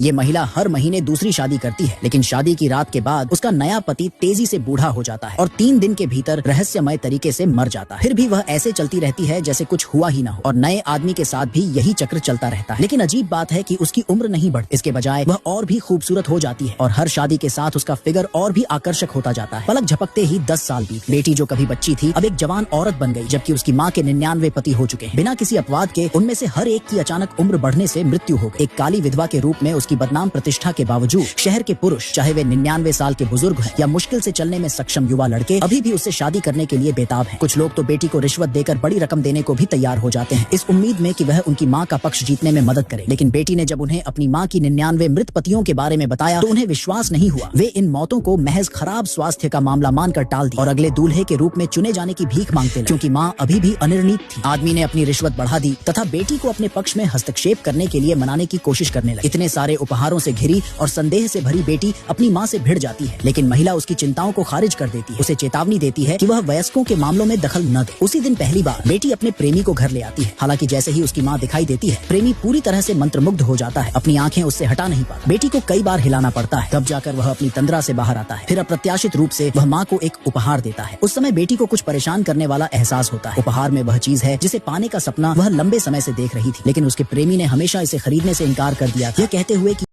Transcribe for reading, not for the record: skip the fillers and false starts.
ये महिला हर महीने दूसरी शादी करती है, लेकिन शादी की रात के बाद उसका नया पति तेजी से बूढ़ा हो जाता है और 3 दिन के भीतर रहस्यमय तरीके से मर जाता है। फिर भी वह ऐसे चलती रहती है जैसे कुछ हुआ ही ना हो और नए आदमी के साथ भी यही चक्र चलता रहता है। लेकिन अजीब बात है कि उसकी उम्र नहीं बढ़ती, इसके बजाय वह और भी खूबसूरत हो जाती है और हर शादी के साथ उसका फिगर और भी आकर्षक होता जाता है। पलक झपकते ही 10 साल बीत गए। बेटी जो कभी बच्ची थी अब एक जवान औरत बन गई, जबकि उसकी माँ के 99 पति हो चुके हैं। बिना किसी अपवाद के उनमें से हर एक की अचानक उम्र बढ़ने से मृत्यु हो गई। एक काली विधवा के रूप में उसकी बदनाम प्रतिष्ठा के बावजूद शहर के पुरुष, चाहे वे 99 साल के बुजुर्ग हैं या मुश्किल से चलने में सक्षम युवा लड़के, अभी भी उससे शादी करने के लिए बेताब हैं। कुछ लोग तो बेटी को रिश्वत देकर बड़ी रकम देने को भी तैयार हो जाते हैं, इस उम्मीद में कि वह उनकी माँ का पक्ष जीतने में मदद करे। लेकिन बेटी ने जब उन्हें अपनी माँ की 99 मृत पतियों के बारे में बताया तो उन्हें विश्वास नहीं हुआ। वे इन मौतों को महज खराब स्वास्थ्य का मामला मानकर टाल दी और अगले दूल्हे के रूप में चुने जाने की भीख मांगते लगे, क्योंकि माँ अभी भी अनिर्णित थी। आदमी ने अपनी रिश्वत बढ़ा दी तथा बेटी को अपने पक्ष में हस्तक्षेप करने के लिए मनाने की कोशिश करने लगे। इतने सारे उपहारों से घिरी और संदेह से भरी बेटी अपनी माँ से भिड़ जाती है, लेकिन महिला उसकी चिंताओं को खारिज कर देती है। उसे चेतावनी देती है कि वह वयस्कों के मामलों में दखल न दे। उसी दिन पहली बार बेटी अपने प्रेमी को घर ले आती है। हालांकि जैसे ही उसकी माँ दिखाई देती है, प्रेमी पूरी तरह से मंत्रमुग्ध हो जाता है, अपनी आंखें उससे हटा नहीं पाता। बेटी को कई बार हिलाना पड़ता है, तब जाकर वह अपनी तंद्रा से बाहर आता है। फिर अप्रत्याशित रूप से वह माँ को एक उपहार देता है। उस समय बेटी को कुछ परेशान करने वाला एहसास होता है। उपहार में वह चीज है जिसे पाने का सपना वह लंबे समय से देख रही थी, लेकिन उसके प्रेमी ने हमेशा इसे खरीदने से इनकार कर दिया, यह कहते हुए कि